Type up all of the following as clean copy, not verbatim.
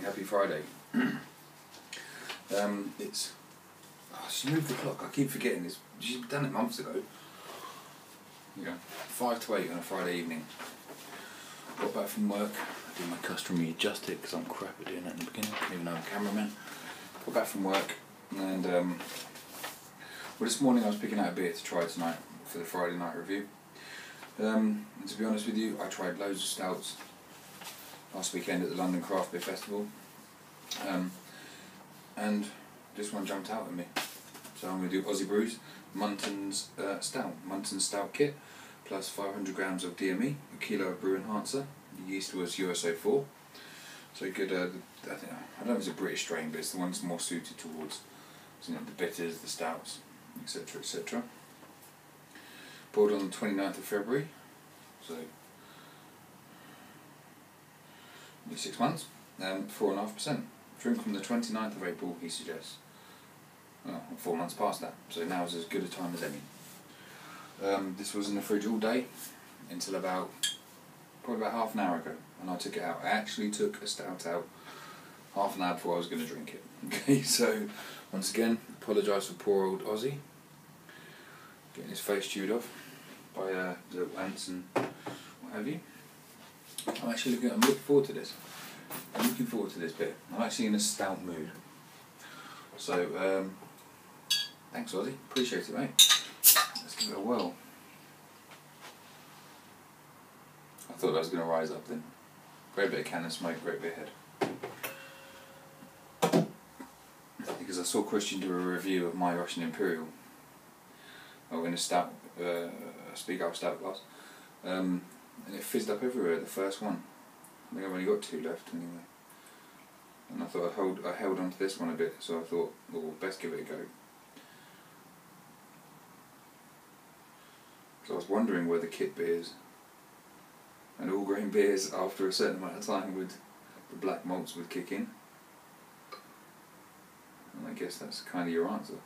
happy Friday. It's... Oh, she moved the clock, I keep forgetting this. She's done it months ago. Yeah, 5 to 8 on a Friday evening. Got back from work, I did my customary adjust it because I'm crap at doing that in the beginning, even though I'm a cameraman. Got back from work and well, this morning I was picking out a beer to try tonight for the Friday night review. And to be honest with you, I tried loads of stouts last weekend at the London Craft Beer Festival, and this one jumped out at me. So I'm going to do Ozzybrew's Muntons Stout, Muntons Stout kit, plus 500 grams of DME, a kilo of brew enhancer. The yeast was USO4, so good. I don't know if it's a British strain, but it's the one that's more suited towards, you know, the bitters, the stouts, etc., etc. Poured on the 29th of February, so 6 months, and 4.5%. Drink from the 29th of April, he suggests. Well, 4 months past that, so now is as good a time as any. This was in the fridge all day until probably about half an hour ago, and I took it out. I actually took a stout out half an hour before I was going to drink it. Okay, so once again, apologise for poor old Ozzy getting his face chewed off by the ants and what have you. I'm looking forward to this. I'm looking forward to this bit. I'm actually in a stout mood. So, thanks Ozzy, appreciate it, mate. Let's give it a whirl. I thought I was going to rise up then. Great bit of can of smoke, great bit of head. Because I saw Christian do a review of my Russian Imperial. In a stout, speak out stout glass. And it fizzed up everywhere, the first one. I think I've only got 2 left anyway. And I thought I held on to this one a bit, so I thought, well, best give it a go. So I was wondering whether kit beers and all grain beers after a certain amount of time the black malts would kick in. And I guess that's kind of your answer.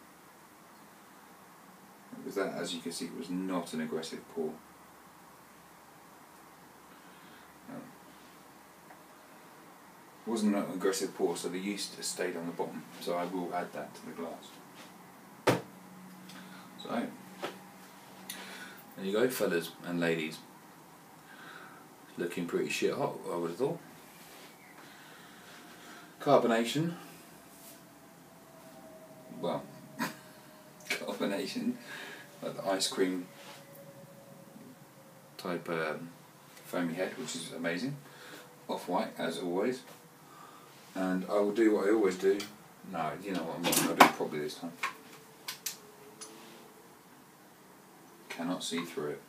Because that, as you can see, was not an aggressive pour. It wasn't an aggressive pour, so the yeast has stayed on the bottom, so I will add that to the glass. So, there you go, fellas and ladies. Looking pretty shit hot, I would have thought. Carbonation. Well, carbonation, like the ice cream type foamy head, which is amazing. Off-white, as always. And I will do what I always do. No, you know what, I'll do it properly this time. Cannot see through it.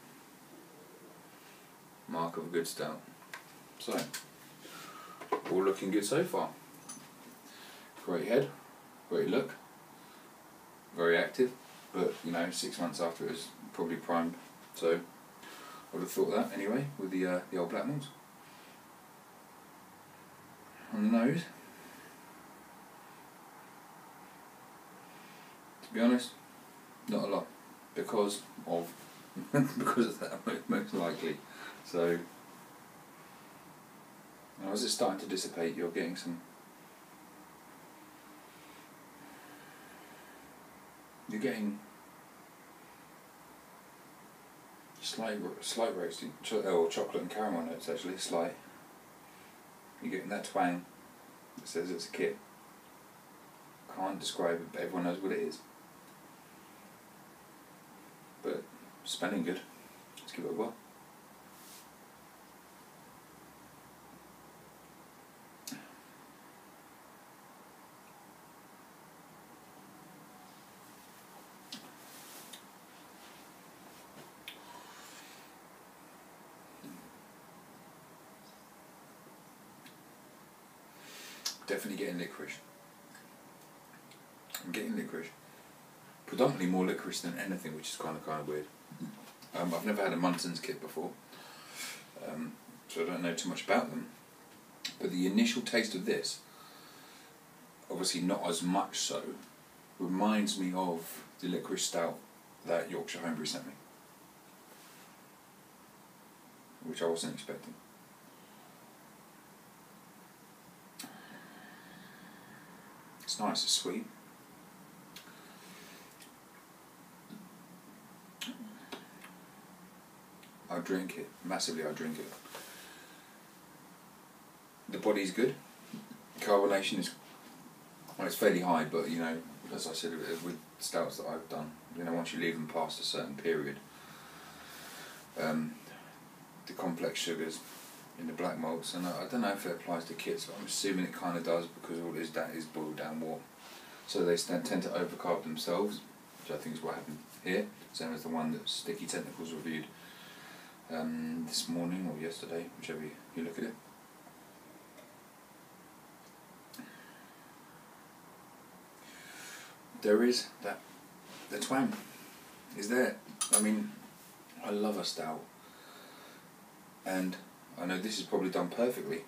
Mark of a good stout. So, all looking good so far. Great head, great look, very active, but you know, 6 months after it was probably primed. So, I would have thought that anyway, with the old black malts. On the nose, to be honest, not a lot, because of that most likely. So, now as it's starting to dissipate, you're getting some. You're getting slight roasting, or chocolate and caramel notes actually, slight. You're getting that twang that says it's a kit. Can't describe it, but everyone knows what it is. But smelling good. Let's give it a whirl. Definitely getting licorice. I'm getting licorice. Predominantly more licorice than anything, which is kind of weird. I've never had a Muntons kit before, so I don't know too much about them. But the initial taste of this, obviously not as much so, reminds me of the licorice stout that Yorkshire Homebrew sent me, which I wasn't expecting. It's nice, it's sweet. I drink it, massively I drink it. The body's good. Carbonation is, well, it's fairly high, but you know, as I said with stouts that I've done, you know, once you leave them past a certain period, the complex sugars in the black malts, and I don't know if it applies to kits, but I'm assuming it kind of does, because all it is that is boiled down water. So they tend to overcarb themselves, which I think is what happened here, same as the one that Sticky Tentacles reviewed this morning or yesterday, whichever you look at it. There is that, the twang is there. I mean, I love a stout, and I know this is probably done perfectly.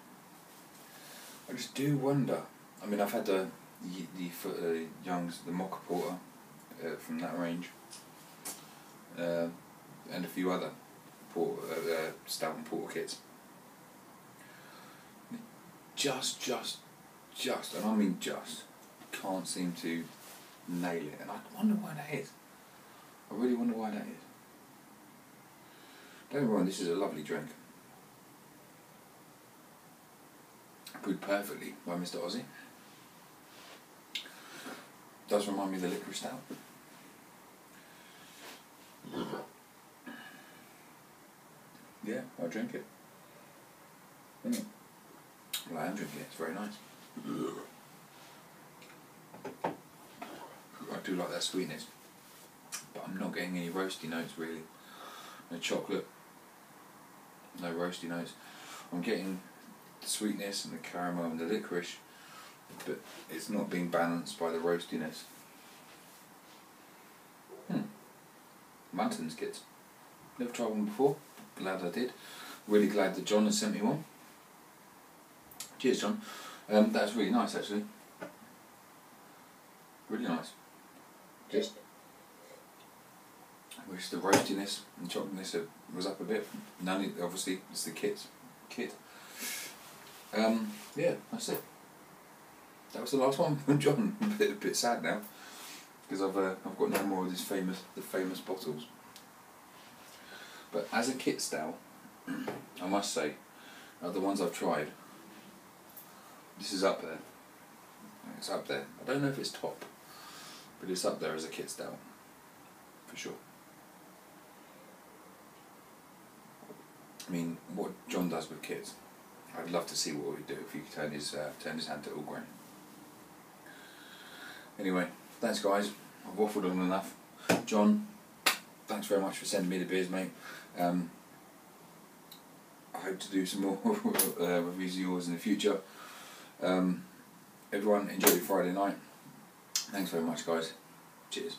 I just do wonder. I mean, I've had the Young's, the Mocha Porter from that range, and a few other stout and porter kits. Just, and I mean just, can't seem to nail it, and I wonder why that is. I really wonder why that is. Don't get me wrong, this is a lovely drink. Brewed perfectly by Mr. Ozzy. Does remind me of the licorice stout. Yeah, I drink it. Well, I am drinking it, it's very nice. I do like that sweetness, but I'm not getting any roasty notes really. No chocolate, no roasty notes. I'm getting the sweetness and the caramel and the licorice, but it's not being balanced by the roastiness. Muntons kits. Never tried one before. Glad I did. Really glad that John has sent me one. Cheers, John. That's really nice, actually. Really nice. Just wish the roastiness and chocolateness was up a bit. None, obviously, it's the kit. Yeah, that's it. That was the last one from John. I'm a bit sad now, because I've got no more of the famous bottles. But as a kit stout, I must say, the ones I've tried, this is up there. It's up there. I don't know if it's top, but it's up there as a kit stout, for sure. I mean, what John does with kits, I'd love to see what he'd do if he could turn his hand to all grain. Anyway, thanks guys. I've waffled on enough. John, thanks very much for sending me the beers, mate. I hope to do some more reviews of yours in the future. Everyone, enjoy your Friday night. Thanks very much, guys. Cheers.